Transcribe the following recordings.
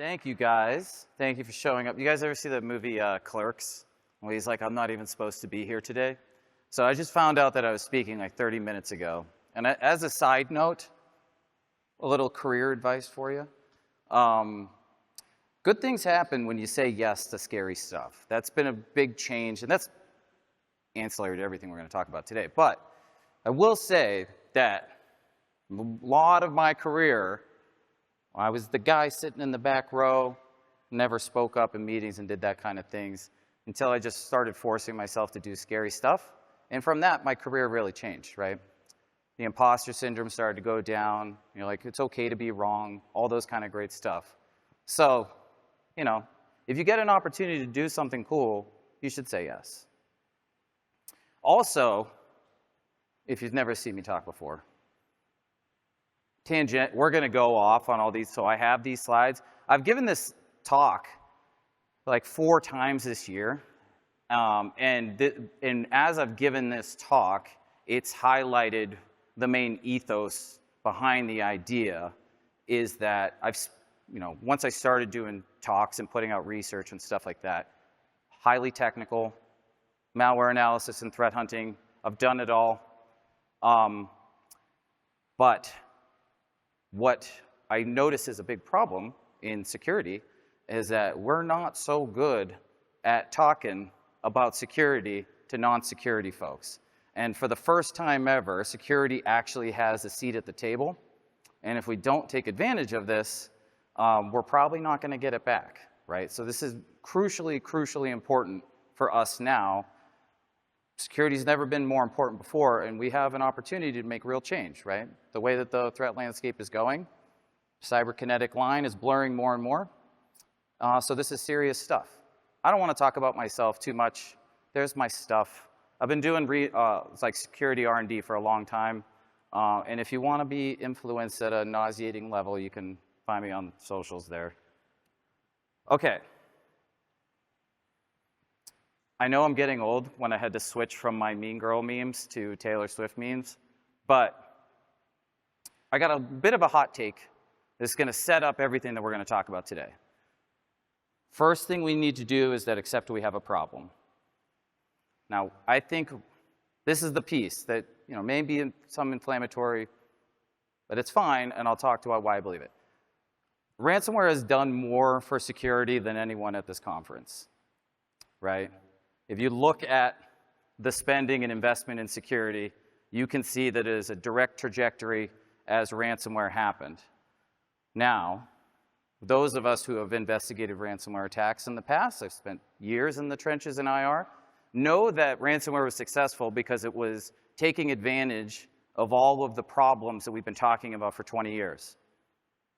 Thank you, guys. Thank you for showing up. You guys ever see the movie Clerks? Where he's like, I'm not even supposed to be here today. So I just found out that I was speaking like 30 minutes ago. And as a side note, a little career advice for you. Good things happen when you say yes to scary stuff. That's been a big change, and that's ancillary to everything we're going to talk about today. But I will say that a lot of my career, I was the guy sitting in the back row, never spoke up in meetings and did that kind of things until I just started forcing myself to do scary stuff. And from that, my career really changed, right? The imposter syndrome started to go down. You're like, it's okay to be wrong, all those kind of great stuff. So, you know, if you get an opportunity to do something cool, you should say yes. Also, if you've never seen me talk before, we're going to go off on all these. So I have these slides. I've given this talk like 4 times this year. And as I've given this talk, it's highlighted the main ethos behind the idea is that once I started doing talks and putting out research and stuff like that, highly technical, malware analysis and threat hunting, I've done it all. But what I notice is a big problem in security is that we're not so good at talking about security to non-security folks. And for the first time ever, security actually has a seat at the table. And if we don't take advantage of this, we're probably not going to get it back, right? So this is crucially important for us now. Security's never been more important before, and we have an opportunity to make real change, right? The way that the threat landscape is going, cyberkinetic line is blurring more and more. So this is serious stuff. I don't want to talk about myself too much. There's my stuff. I've been doing like security R&D for a long time. And if you want to be influenced at a nauseating level, you can find me on socials there. Okay. I know I'm getting old when I had to switch from my Mean Girl memes to Taylor Swift memes, but I got a bit of a hot take that's going to set up everything that we're going to talk about today. First thing we need to do is that accept we have a problem. Now, I think this is the piece that may be some inflammatory, but it's fine, and I'll talk about why I believe it. Ransomware has done more for security than anyone at this conference, right? If you look at the spending and investment in security, you can see that it is a direct trajectory as ransomware happened. Now, those of us who have investigated ransomware attacks in the past, I've spent years in the trenches in IR, know that ransomware was successful because it was taking advantage of all of the problems that we've been talking about for 20 years.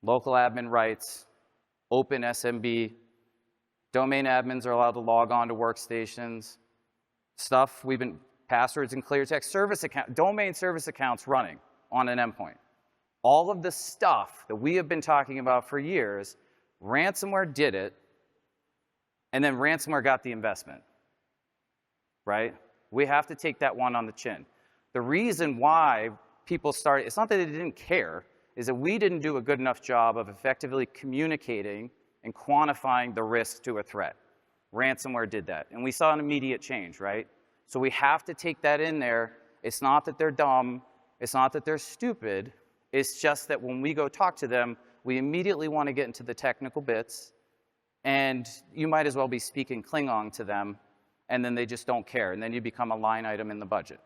Local admin rights, open SMB, domain admins are allowed to log on to workstations, passwords and clear text, domain service accounts running on an endpoint. All of the stuff that we have been talking about for years, ransomware did it, and then ransomware got the investment, right? We have to take that one on the chin. The reason why people started, it's not that they didn't care, is that we didn't do a good enough job of effectively communicating and quantifying the risk to a threat. Ransomware did that, and we saw an immediate change, right? So we have to take that in there. It's not that they're dumb. It's not that they're stupid. It's just that when we go talk to them, we immediately want to get into the technical bits, and you might as well be speaking Klingon to them, and then they just don't care, and then you become a line item in the budget.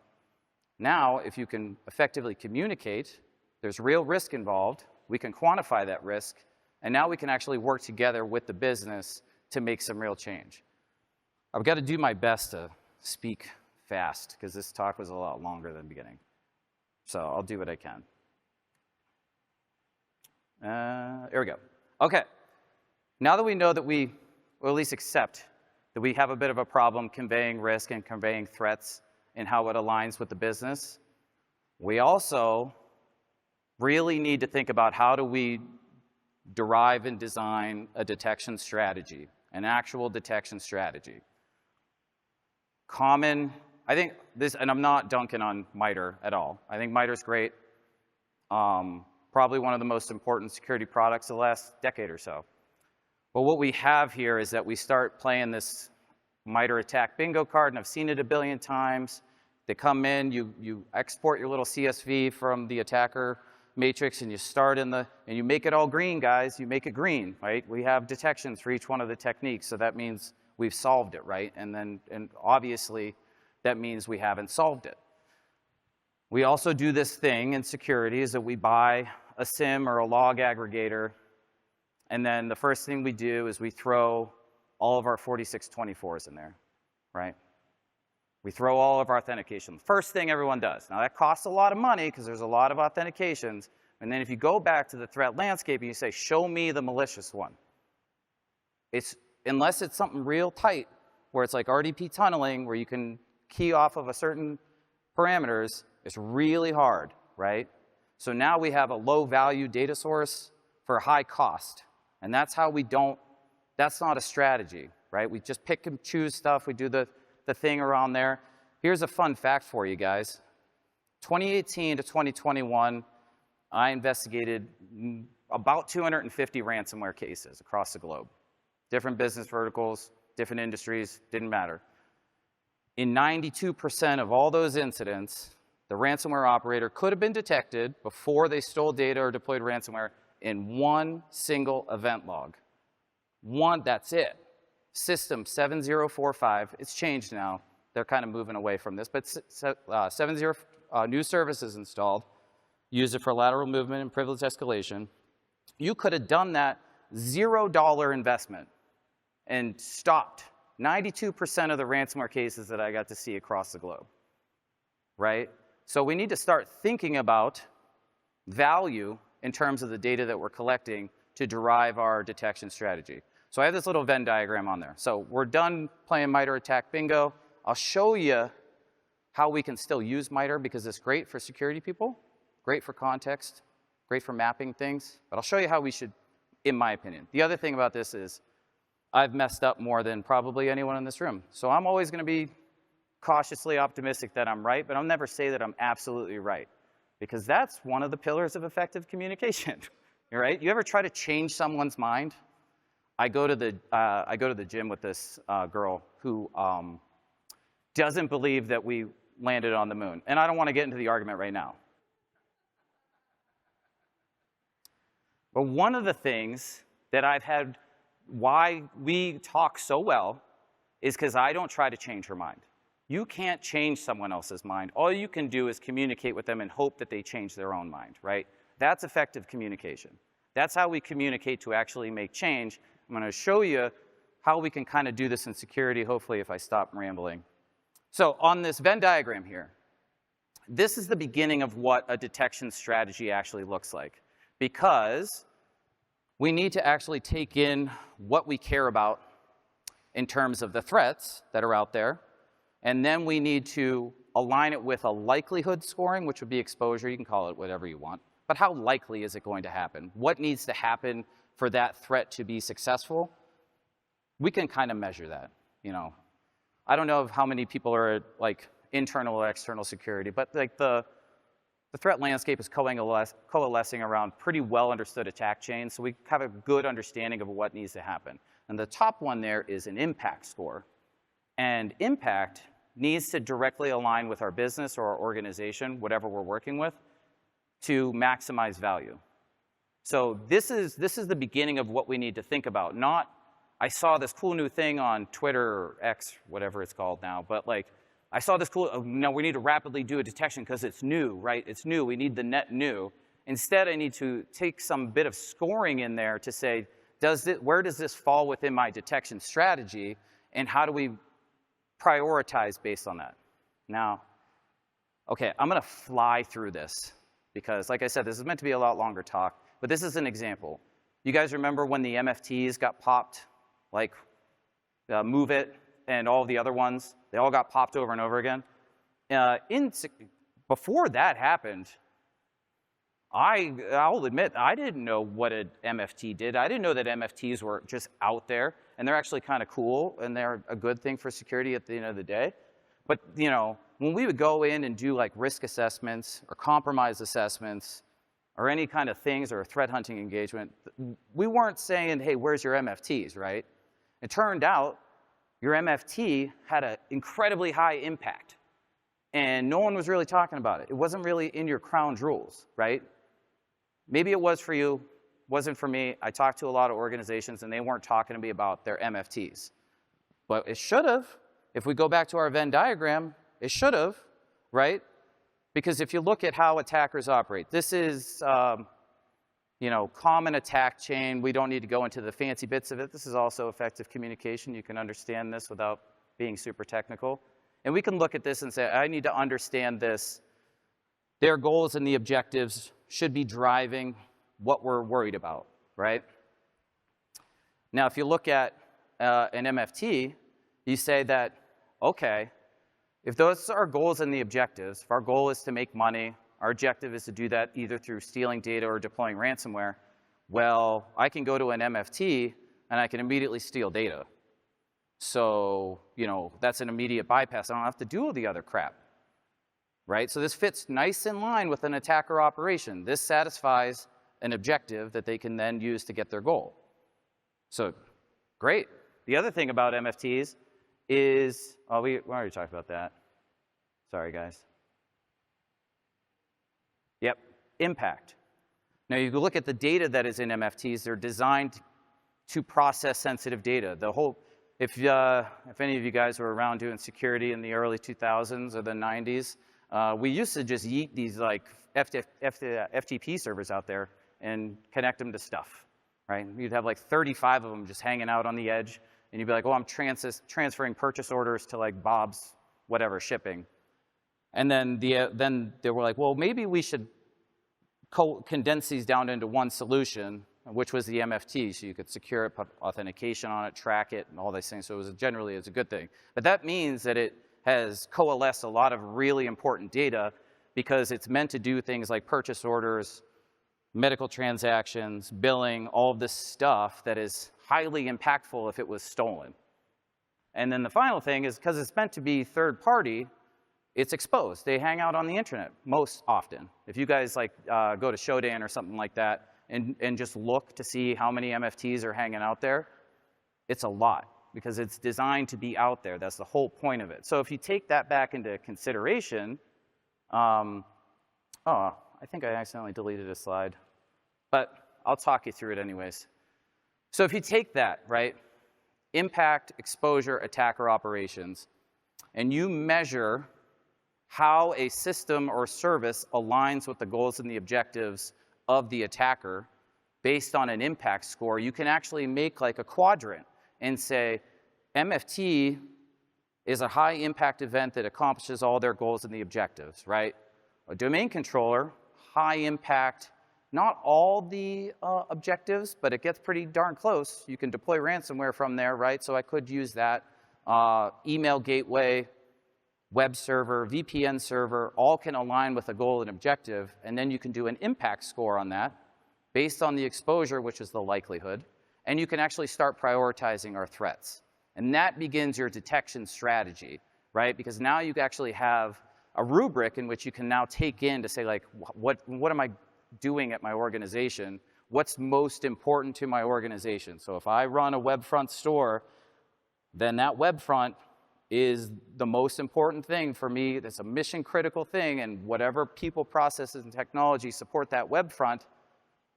Now, if you can effectively communicate, there's real risk involved, we can quantify that risk, and now we can actually work together with the business to make some real change. I've got to do my best to speak fast, because this talk was a lot longer than the beginning. So I'll do what I can. Here we go. Okay. Now that we know that we, or at least accept, that we have a bit of a problem conveying risk and conveying threats and how it aligns with the business, we also really need to think about how do we derive and design a detection strategy, an actual detection strategy. I think this, and I'm not dunking on MITRE at all. I think MITRE's great. Probably one of the most important security products of the last decade or so. But what we have here is that we start playing this MITRE attack bingo card, and I've seen it a billion times. They come in, you export your little CSV from the attacker matrix, and you start and you make it all green, guys. You make it green, right? We have detections for each one of the techniques, so that means we've solved it, right? And obviously, that means we haven't solved it. We also do this thing in security is that we buy a SIM or a log aggregator, and then the first thing we do is we throw all of our 4624s in there, right? We throw all of our authentication. First thing everyone does. Now, that costs a lot of money because there's a lot of authentications. And then if you go back to the threat landscape and you say, show me the malicious one, unless it's something real tight, where it's like RDP tunneling, where you can key off of a certain parameters, it's really hard, right? So now we have a low-value data source for a high cost. And that's how we don't, that's not a strategy, right? We just pick and choose stuff. We do the thing around there. Here's a fun fact for you guys. 2018 to 2021, I investigated about 250 ransomware cases across the globe. Different business verticals, different industries, didn't matter. In 92% of all those incidents, the ransomware operator could have been detected before they stole data or deployed ransomware in one single event log. One, that's it. System 7045, it's changed now. They're kind of moving away from this, but 70 new services installed, use it for lateral movement and privilege escalation. You could have done that $0 investment and stopped 92% of the ransomware cases that I got to see across the globe, right? So we need to start thinking about value in terms of the data that we're collecting to derive our detection strategy. So I have this little Venn diagram on there. So we're done playing MITRE attack bingo. I'll show you how we can still use MITRE because it's great for security people, great for context, great for mapping things. But I'll show you how we should, in my opinion. The other thing about this is I've messed up more than probably anyone in this room. So I'm always going to be cautiously optimistic that I'm right, but I'll never say that I'm absolutely right because that's one of the pillars of effective communication, right? You ever try to change someone's mind? I go to the gym with this girl who doesn't believe that we landed on the moon. And I don't want to get into the argument right now. But one of the things that I've had, why we talk so well, is because I don't try to change her mind. You can't change someone else's mind. All you can do is communicate with them and hope that they change their own mind, right? That's effective communication. That's how we communicate to actually make change. I'm going to show you how we can kind of do this in security, hopefully, if I stop rambling. So on this Venn diagram here, this is the beginning of what a detection strategy actually looks like. Because we need to actually take in what we care about in terms of the threats that are out there. And then we need to align it with a likelihood scoring, which would be exposure. You can call it whatever you want. But how likely is it going to happen? What needs to happen for that threat to be successful? We can kind of measure that, you know. I don't know how many people are like internal or external security, but like the threat landscape is coalescing around pretty well understood attack chains, so we have a good understanding of what needs to happen. And the top one there is an impact score. And impact needs to directly align with our business or our organization, whatever we're working with, to maximize value. So this is the beginning of what we need to think about. Not, I saw this cool new thing on Twitter or X, whatever it's called now, but like, I saw this cool, no, we need to rapidly do a detection because it's new, right? It's new, we need the net new. Instead, I need to take some bit of scoring in there to say, where does this fall within my detection strategy, and how do we prioritize based on that? Now, okay, I'm gonna fly through this because, like I said, this is meant to be a lot longer talk, but this is an example. You guys remember when the MFTs got popped, like Move It and all the other ones? They all got popped over and over again. Before that happened, I'll admit, I didn't know what an MFT did. I didn't know that MFTs were just out there, and they're actually kind of cool, and they're a good thing for security at the end of the day. But you know, when we would go in and do like risk assessments or compromise assessments or any kind of things or threat hunting engagement, we weren't saying, hey, where's your MFTs, right? It turned out your MFT had an incredibly high impact, and no one was really talking about it. It wasn't really in your crown jewels, right? Maybe it was for you, wasn't for me. I talked to a lot of organizations, and they weren't talking to me about their MFTs. But it should have. If we go back to our Venn diagram, it should have, right? Because if you look at how attackers operate, this is, common attack chain. We don't need to go into the fancy bits of it. This is also effective communication. You can understand this without being super technical. And we can look at this and say, I need to understand this. Their goals and the objectives should be driving what we're worried about, right? Now, if you look at an MFT, you say that, okay, if those are our goals and the objectives, if our goal is to make money, our objective is to do that either through stealing data or deploying ransomware, well, I can go to an MFT and I can immediately steal data. So, that's an immediate bypass. I don't have to do all the other crap, right? So this fits nice in line with an attacker operation. This satisfies an objective that they can then use to get their goal. So, great. The other thing about MFTs is, we already talked about that. Sorry, guys. Yep, impact. Now, you can look at the data that is in MFTs. They're designed to process sensitive data. If any of you guys were around doing security in the early 2000s or the 90s, we used to just yeet these like FTP servers out there and connect them to stuff, right? You'd have like 35 of them just hanging out on the edge, and you'd be like, oh, I'm transferring purchase orders to like Bob's whatever shipping. And then they were like, well, maybe we should condense these down into one solution, which was the MFT, so you could secure it, put authentication on it, track it, and all these things. So generally it's a good thing. But that means that it has coalesced a lot of really important data because it's meant to do things like purchase orders, medical transactions, billing, all of this stuff that is highly impactful if it was stolen. And then the final thing is because it's meant to be third party, it's exposed. They hang out on the internet most often. If you guys go to Shodan or something like that and just look to see how many MFTs are hanging out there, it's a lot because it's designed to be out there. That's the whole point of it. So if you take that back into consideration, I think I accidentally deleted a slide, but I'll talk you through it anyways. So if you take that, right, impact, exposure, attacker operations, and you measure how a system or service aligns with the goals and the objectives of the attacker based on an impact score, you can actually make like a quadrant and say, MFT is a high impact event that accomplishes all their goals and the objectives, right? A domain controller, high impact, not all the objectives, but it gets pretty darn close. You can deploy ransomware from there, right? So I could use that. Email gateway, web server, VPN server, all can align with a goal and objective, and then you can do an impact score on that based on the exposure, which is the likelihood, and you can actually start prioritizing our threats. And that begins your detection strategy, right? Because now you actually have a rubric in which you can now take in to say, like, what am I doing at my organization? What's most important to my organization? So if I run a web front store, then that web front is the most important thing for me. That's a mission critical thing, and whatever people, processes, and technology support that web front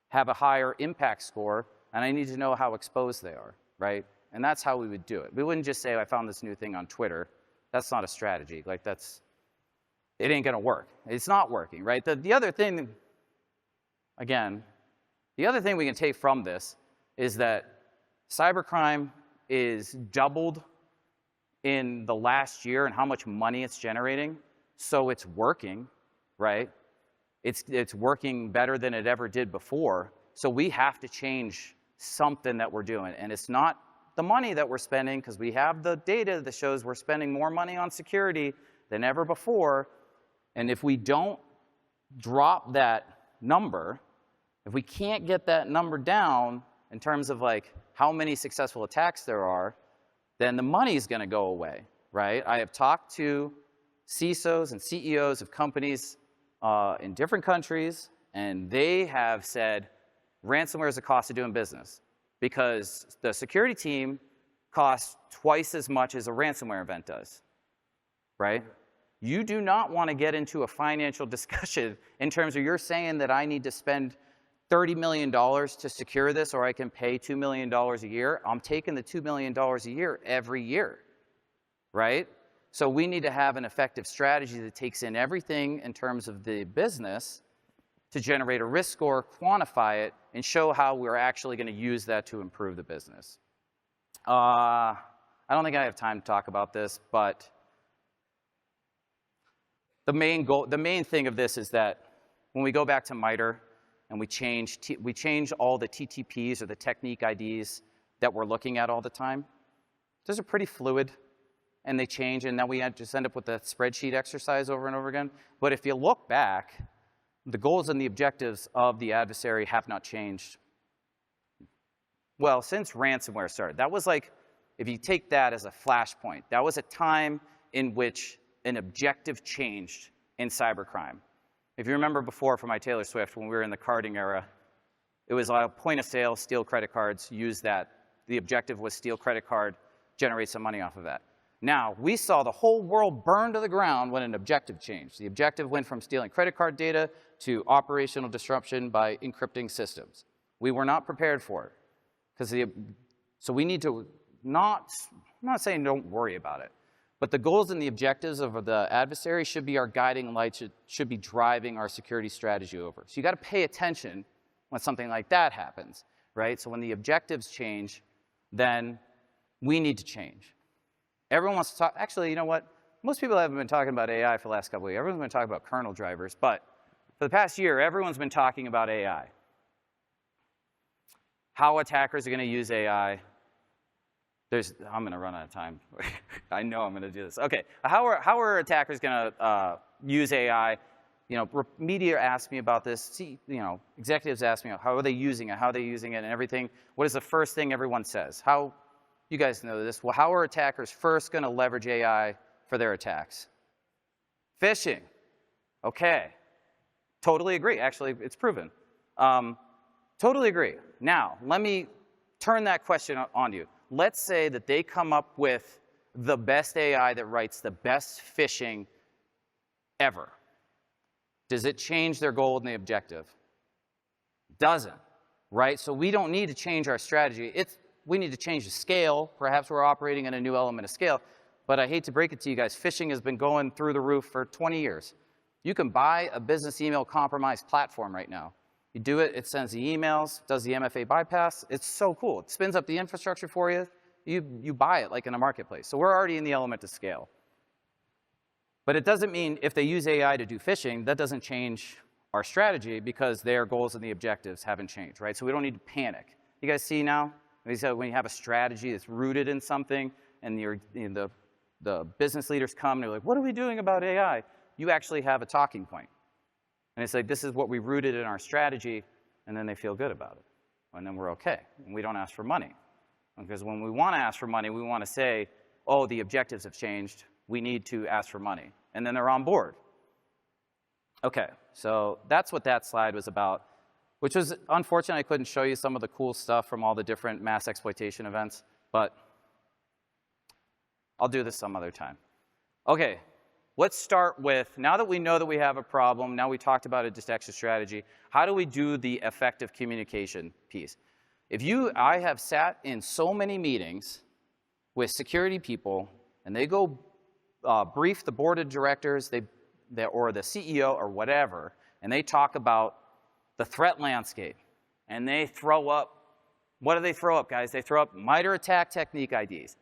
have a higher impact score, and I need to know how exposed they are, right? And that's how we would do it. We wouldn't just say, I found this new thing on Twitter. That's not a strategy. Like, it ain't gonna work. It's not working, right? The other thing, again, the other thing we can take from this is that cybercrime is doubled in the last year and how much money it's generating. So it's working, right? It's working better than it ever did before. So we have to change something that we're doing. And it's not the money that we're spending, because we have the data that shows we're spending more money on security than ever before. And if we don't drop that number, if we can't get that number down in terms of like how many successful attacks there are, then the money is going to go away, right? I have talked to CISOs and CEOs of companies in different countries, And they have said ransomware is a cost of doing business because the security team costs twice as much as a ransomware event does, right? You do not want to get into a financial discussion in terms of you're saying that I need to spend $30 million to secure this, or I can pay $2 million a year. I'm taking the $2 million a year every year, right? So we need to have an effective strategy that takes in everything in terms of the business to generate a risk score, quantify it, and show how we're actually going to use that to improve the business. I don't think I have time to talk about this, but the main thing of this is that when we go back to MITRE and we change all the TTPs or the technique IDs that we're looking at all the time, those are pretty fluid and they change, and then we just end up with a spreadsheet exercise over and over again. But if you look back, the goals and the objectives of the adversary have not changed. Well, since ransomware started, that was like, if you take that as a flashpoint, that was a time in which an objective changed in cybercrime. If you remember before from my Taylor Swift, when we were in the carding era, it was a point of sale, steal credit cards, use that. The objective was steal credit card, generate some money off of that. Now, we saw the whole world burn to the ground when an objective changed. The objective went from stealing credit card data to operational disruption by encrypting systems. We were not prepared for it. So we need to I'm not saying don't worry about it, but the goals and the objectives of the adversary should be our guiding lights, should be driving our security strategy over. So you got to pay attention when something like that happens, right? So when the objectives change, then we need to change. Everyone wants to talk, actually, you know what? Most people haven't been talking about AI for the last couple of years. Everyone's been talking about kernel drivers, but for the past year, everyone's been talking about AI. How attackers are going to use AI. I'm going to run out of time. I know I'm going to do this. Okay, how are attackers going to use AI? You know, media asked me about this. Executives ask me, how are they using it? How are they using it and everything? What is the first thing everyone says? You guys know this. Well, how are attackers first going to leverage AI for their attacks? Phishing. Okay. Totally agree. Actually, it's proven. Totally agree. Now, let me turn that question on you. Let's say that they come up with the best AI that writes the best phishing ever. Does it change their goal and the objective? Doesn't, right? So we don't need to change our strategy. We need to change the scale. Perhaps we're operating in a new element of scale. But I hate to break it to you guys, phishing has been going through the roof for 20 years. You can buy a business email compromise platform right now. You do it, it sends the emails, does the MFA bypass. It's so cool. It spins up the infrastructure for you. You buy it like in a marketplace. So we're already in the element of scale. But it doesn't mean if they use AI to do phishing, that doesn't change our strategy because their goals and the objectives haven't changed, right? So we don't need to panic. You guys see now? When you have a strategy that's rooted in something and the business leaders come and they're like, what are we doing about AI? You actually have a talking point. And it's like, this is what we rooted in our strategy, and then they feel good about it. And then we're okay. And we don't ask for money. Because when we want to ask for money, we want to say, oh, the objectives have changed. We need to ask for money. And then they're on board. Okay, so that's what that slide was about, which was unfortunate. I couldn't show you some of the cool stuff from all the different mass exploitation events, but I'll do this some other time. Okay. Let's start with, now that we know that we have a problem, now we talked about a detection strategy, how do we do the effective communication piece? I have sat in so many meetings with security people, and they go brief the board of directors or the CEO or whatever, and they talk about the threat landscape, and they throw up, what do they throw up, guys? They throw up MITRE attack technique IDs.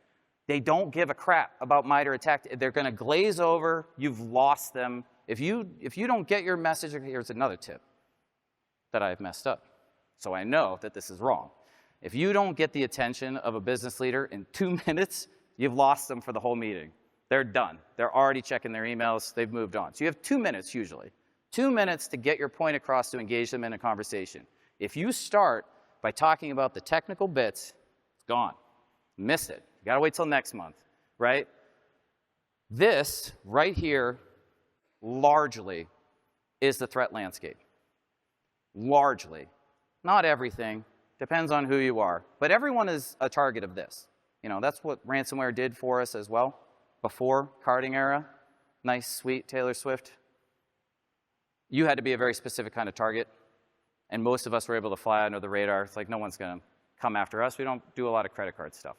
They don't give a crap about MITRE attack. They're going to glaze over. You've lost them. If you don't get your message, here's another tip that I've messed up. So I know that this is wrong. If you don't get the attention of a business leader in 2 minutes, you've lost them for the whole meeting. They're done. They're already checking their emails. They've moved on. So you have 2 minutes usually. 2 minutes to get your point across to engage them in a conversation. If you start by talking about the technical bits, it's gone. Missed it. You got to wait till next month, right? This right here largely is the threat landscape. largely. Not everything, depends on who you are. But everyone is a target of this. You know, that's what ransomware did for us as well, before carding era. Nice, sweet Taylor Swift. You had to be a very specific kind of target, and most of us were able to fly under the radar. It's like, no one's going to come after us. We don't do a lot of credit card stuff.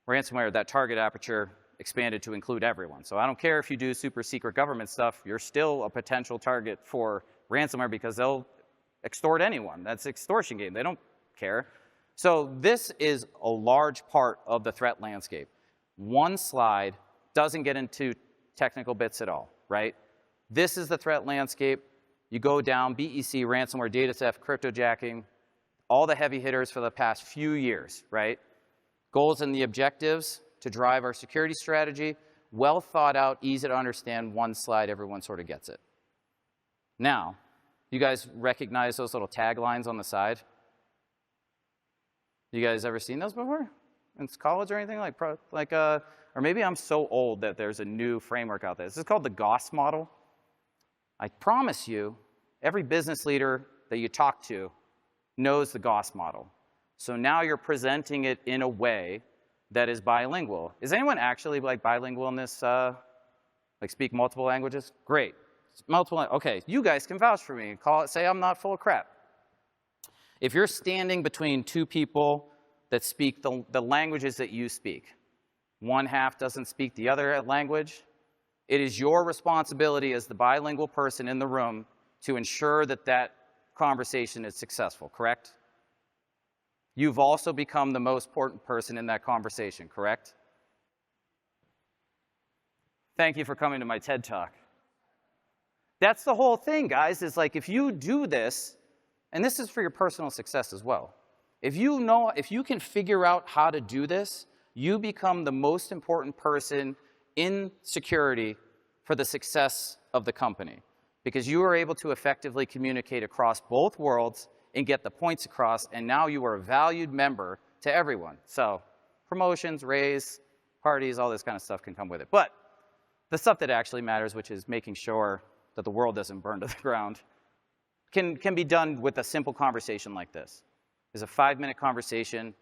Ransomware, that target aperture expanded to include everyone. So I don't care if you do super secret government stuff, you're still a potential target for ransomware because they'll extort anyone. That's an extortion game. They don't care. So this is a large part of the threat landscape. One slide doesn't get into technical bits at all, right? This is the threat landscape. You go down, BEC, ransomware, data theft, cryptojacking, all the heavy hitters for the past few years, right? Goals and the objectives to drive our security strategy, well thought out, easy to understand, one slide, everyone sort of gets it. Now, you guys recognize those little taglines on the side? You guys ever seen those before? In college or anything? Or maybe I'm so old that there's a new framework out there. This is called the Gauss model. I promise you, every business leader that you talk to knows the Gauss model. So now you're presenting it in a way that is bilingual. Is anyone actually like bilingual in this, like speak multiple languages? Great. Okay, you guys can vouch for me. Say I'm not full of crap. If you're standing between two people that speak the languages that you speak, one half doesn't speak the other language, it is your responsibility as the bilingual person in the room to ensure that that conversation is successful, correct? You've also become the most important person in that conversation, correct? Thank you for coming to my TED Talk. That's the whole thing, guys, is like if you do this, and this is for your personal success as well. If you can figure out how to do this, you become the most important person in security for the success of the company, because you are able to effectively communicate across both worlds and get the points across, and now you are a valued member to everyone. So promotions, raise, parties, all this kind of stuff can come with it. But the stuff that actually matters, which is making sure that the world doesn't burn to the ground, can be done with a simple conversation like this. It's a 5-minute conversation,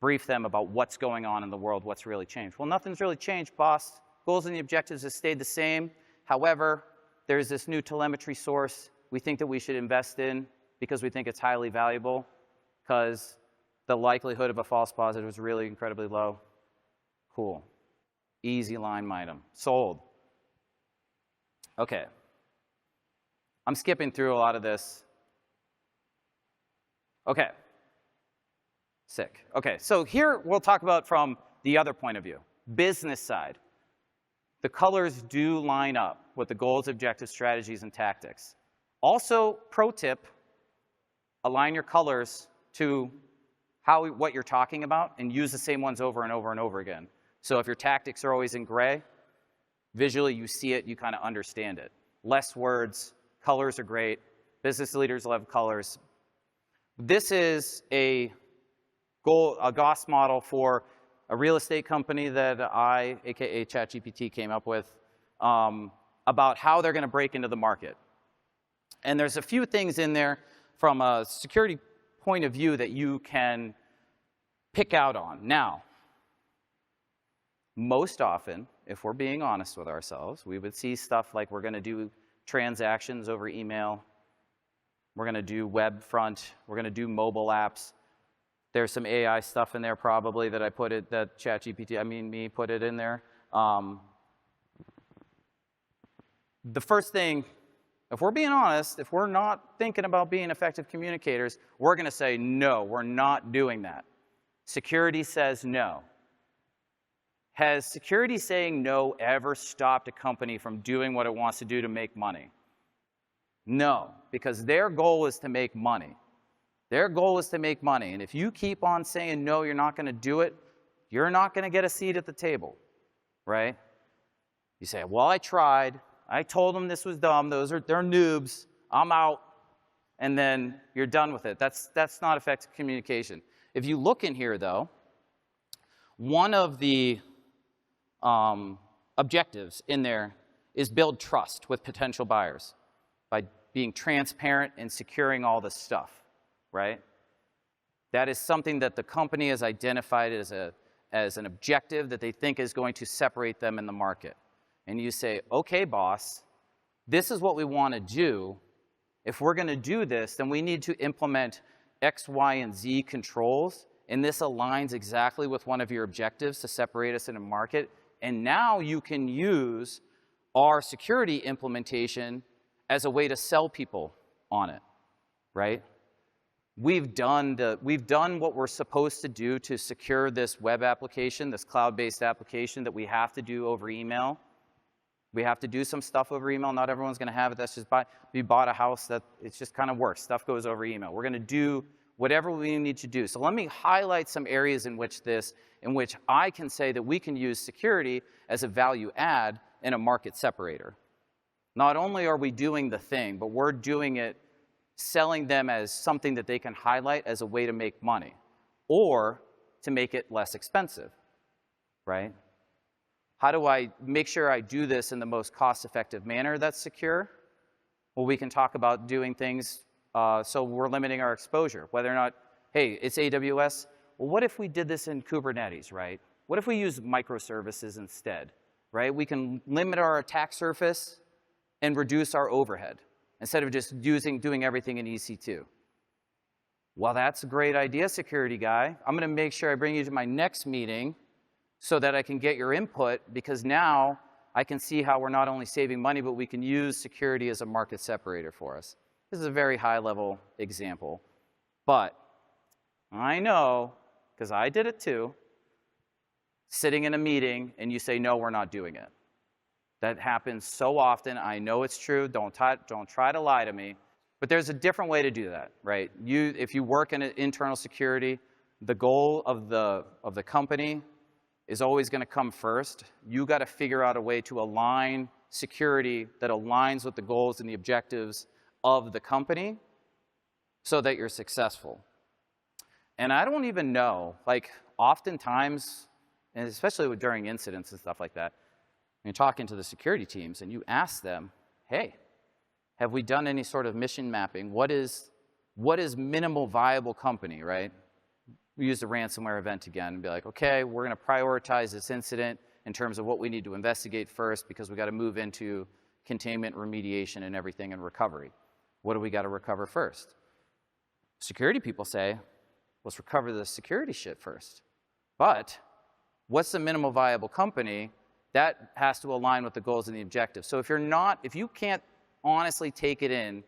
brief them about what's going on in the world, what's really changed. Well, nothing's really changed, boss. Goals and the objectives have stayed the same. However, there's this new telemetry source we think that we should invest in because we think it's highly valuable, because the likelihood of a false positive is really incredibly low. Cool. Easy line item. Sold. Okay. I'm skipping through a lot of this. Okay. Sick. Okay, so here we'll talk about from the other point of view, business side. The colors do line up with the goals, objectives, strategies, and tactics. Also, pro tip, align your colors to what you're talking about and use the same ones over and over and over again. So if your tactics are always in gray, visually you see it, you kind of understand it. Less words, colors are great. Business leaders love colors. This is a Gauss model for a real estate company that I, aka ChatGPT, came up with about how they're going to break into the market. And there's a few things in there from a security point of view that you can pick out on. Now, most often, if we're being honest with ourselves, we would see stuff like we're going to do transactions over email, we're going to do web front, we're going to do mobile apps. There's some AI stuff in there probably that that ChatGPT, me put it in there. The first thing, if we're being honest, if we're not thinking about being effective communicators, we're going to say, no, we're not doing that. Security says no. Has security saying no ever stopped a company from doing what it wants to do to make money? No, because their goal is to make money. Their goal is to make money, and if you keep on saying, no, you're not going to do it, you're not going to get a seat at the table, right? You say, well, I tried. I told them this was dumb. They're noobs. I'm out. And then you're done with it. That's not effective communication. If you look in here, though, one of the objectives in there is build trust with potential buyers. By being transparent and securing all this stuff, right? That is something that the company has identified as an objective that they think is going to separate them in the market. And you say, okay, boss, this is what we want to do. If we're going to do this, then we need to implement X, Y, and Z controls, and this aligns exactly with one of your objectives to separate us in a market. And now you can use our security implementation as a way to sell people on it, right? We've done what we're supposed to do to secure this web application, this cloud-based application that we have to do over email. We have to do some stuff over email. Not everyone's going to have it. That's just we bought a house that it just kind of works. Stuff goes over email. We're going to do whatever we need to do. So let me highlight some areas in which I can say that we can use security as a value add and a market separator. Not only are we doing the thing, but we're doing it, selling them as something that they can highlight as a way to make money or to make it less expensive, right? How do I make sure I do this in the most cost-effective manner that's secure? Well, we can talk about doing things so we're limiting our exposure. Whether or not, hey, it's AWS. Well, what if we did this in Kubernetes, right? What if we use microservices instead, right? We can limit our attack surface and reduce our overhead instead of just doing everything in EC2. Well, that's a great idea, security guy. I'm going to make sure I bring you to my next meeting so that I can get your input, because now I can see how we're not only saving money, but we can use security as a market separator for us. This is a very high-level example. But I know, because I did it too, sitting in a meeting and you say, no, we're not doing it. That happens so often. I know it's true. Don't try to lie to me. But there's a different way to do that, right? If you work in internal security, the goal of the company is always going to come first. You got to figure out a way to align security that aligns with the goals and the objectives of the company so that you're successful. And I don't even know, like oftentimes, and especially during incidents and stuff like that, when you're talking to the security teams and you ask them, hey, have we done any sort of mission mapping? What is minimal viable company, right? We use the ransomware event again and be like, okay, we're going to prioritize this incident in terms of what we need to investigate first because we got to move into containment, remediation, and everything, and recovery. What do we got to recover first? Security people say, let's recover the security shit first. But what's the minimal viable company? That has to align with the goals and the objectives. So if you can't honestly take it in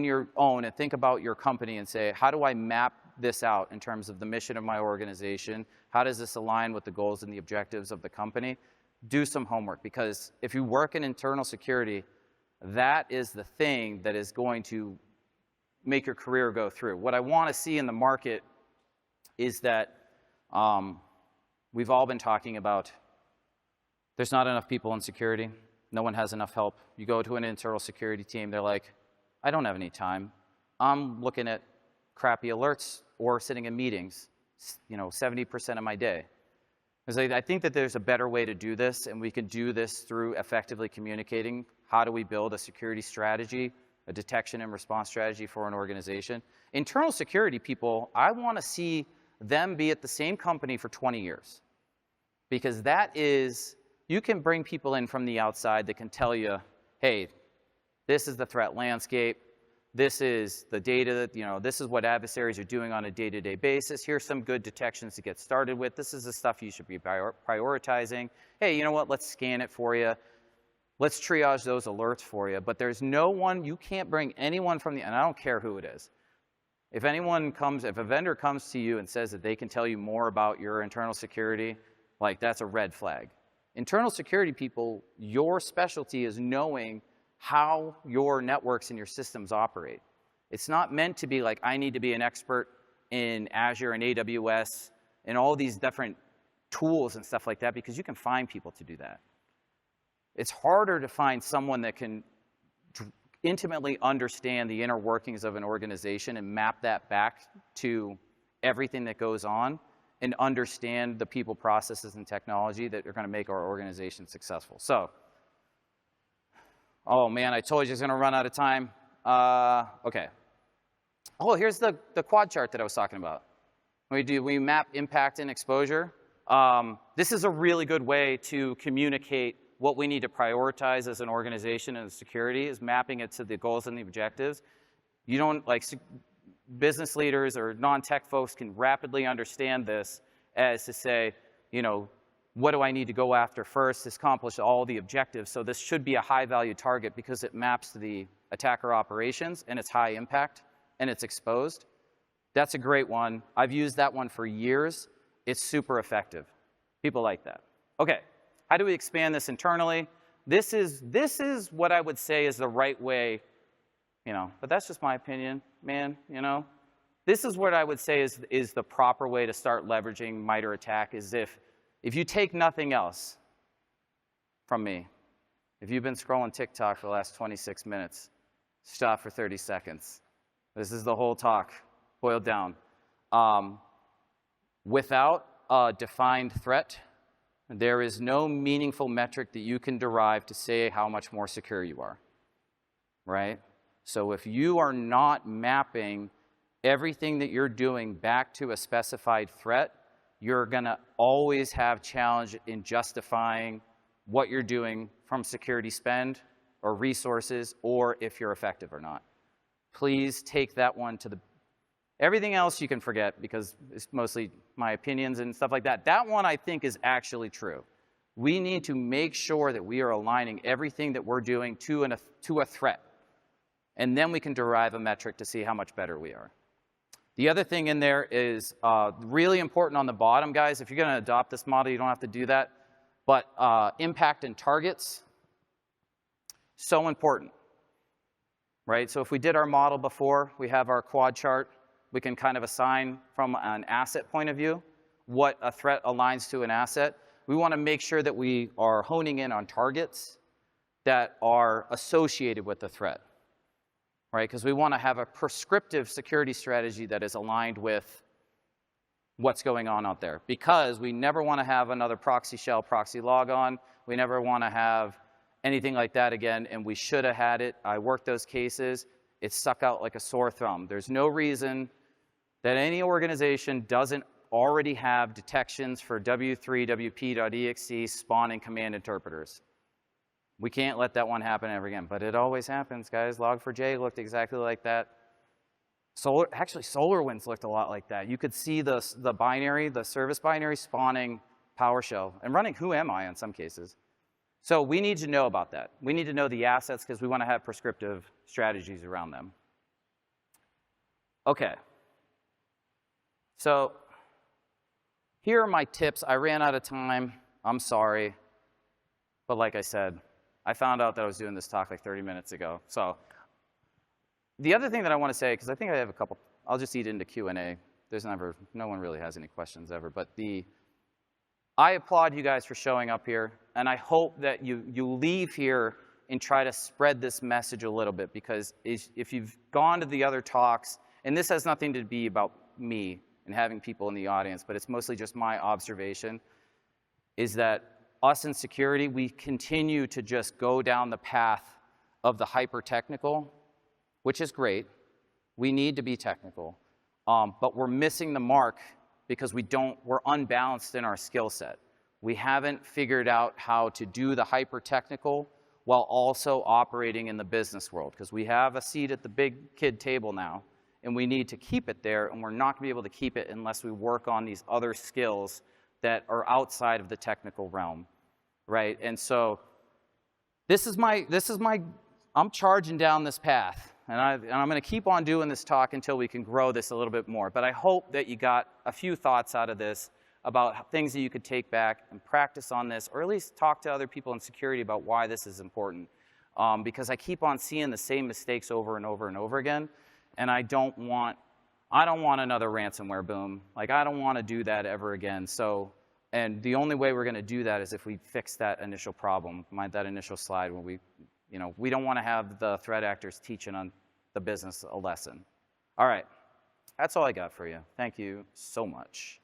your own and think about your company and say, how do I map this out in terms of the mission of my organization? How does this align with the goals and the objectives of the company? Do some homework, because if you work in internal security, that is the thing that is going to make your career go through. What I want to see in the market is that we've all been talking about there's not enough people in security. No one has enough help. You go to an internal security team, they're like, I don't have any time. I'm looking at crappy alerts or sitting in meetings, 70% of my day. Because I think that there's a better way to do this, and we can do this through effectively communicating. How do we build a security strategy, a detection and response strategy for an organization? Internal security people, I want to see them be at the same company for 20 years. Because you can bring people in from the outside that can tell you, hey, this is the threat landscape. This is the data that, this is what adversaries are doing on a day-to-day basis. Here's some good detections to get started with. This is the stuff you should be prioritizing. Hey, you know what? Let's scan it for you. Let's triage those alerts for you. But there's no one, you can't bring anyone from and I don't care who it is. If a vendor comes to you and says that they can tell you more about your internal security, like that's a red flag. Internal security people, your specialty is knowing how your networks and your systems operate. It's not meant to be like, I need to be an expert in Azure and AWS and all these different tools and stuff like that, because you can find people to do that. It's harder to find someone that can intimately understand the inner workings of an organization and map that back to everything that goes on and understand the people, processes, and technology that are going to make our organization successful. So Oh man, I told you it's gonna run out of time. Okay. Oh, here's the quad chart that I was talking about. We map impact and exposure. This is a really good way to communicate what we need to prioritize as an organization and security, is mapping it to the goals and the objectives. You don't, like, business leaders or non-tech folks can rapidly understand this as to say, you know, what do I need to go after first to accomplish all the objectives? So this should be a high-value target because it maps to the attacker operations and it's high impact and it's exposed. That's a great one. I've used that one for years. It's super effective. People like that. Okay, how do we expand this internally? This is what I would say is the right way, you know, but that's just my opinion, man, you know. This is what I would say is the proper way to start leveraging MITRE ATT&CK, is if you take nothing else from me, if you've been scrolling TikTok for the last 26 minutes, stop for 30 seconds. This is the whole talk, boiled down. Without a defined threat, there is no meaningful metric that you can derive to say how much more secure you are, right? So if you are not mapping everything that you're doing back to a specified threat, you're going to always have challenge in justifying what you're doing from security spend or resources, or if you're effective or not. Please take that one to the... Everything else you can forget because it's mostly my opinions and stuff like that. That one I think is actually true. We need to make sure that we are aligning everything that we're doing to a threat. And then we can derive a metric to see how much better we are. The other thing in there is really important on the bottom, guys. If you're going to adopt this model, you don't have to do that. But impact and targets, so important, right? So if we did our model before, we have our quad chart. We can kind of assign from an asset point of view what a threat aligns to an asset. We want to make sure that we are honing in on targets that are associated with the threat, right? Because we want to have a prescriptive security strategy that is aligned with what's going on out there. Because we never want to have another proxy shell, proxy logon. We never want to have anything like that again, and we should have had it. I worked those cases. It stuck out like a sore thumb. There's no reason that any organization doesn't already have detections for W3, WP.exe spawning command interpreters. We can't let that one happen ever again, but it always happens, guys. Log4j looked exactly like that. Actually, SolarWinds looked a lot like that. You could see the binary, the service binary spawning PowerShell and running whoami in some cases. So we need to know about that. We need to know the assets because we want to have prescriptive strategies around them. Okay. So here are my tips. I ran out of time. I'm sorry. But like I said, I found out that I was doing this talk like 30 minutes ago. So the other thing that I want to say, because I think I have a couple, I'll just eat into Q&A. No one really has any questions ever. But I applaud you guys for showing up here. And I hope that you leave here and try to spread this message a little bit. Because if you've gone to the other talks, and this has nothing to be about me and having people in the audience, but it's mostly just my observation, is that us in security, we continue to just go down the path of the hyper-technical, which is great. We need to be technical. But we're missing the mark because we're unbalanced in our skill set. We haven't figured out how to do the hyper-technical while also operating in the business world, because we have a seat at the big kid table now, and we need to keep it there, and we're not going to be able to keep it unless we work on these other skills that are outside of the technical realm, right? And so I'm charging down this path, and I'm going to keep on doing this talk until we can grow this a little bit more. But I hope that you got a few thoughts out of this about things that you could take back and practice on this, or at least talk to other people in security about why this is important. Because I keep on seeing the same mistakes over and over and over again, and I don't want another ransomware boom. Like, I don't want to do that ever again. So, and the only way we're going to do that is if we fix that initial problem, that initial slide when we don't want to have the threat actors teaching on the business a lesson. All right, that's all I got for you. Thank you so much.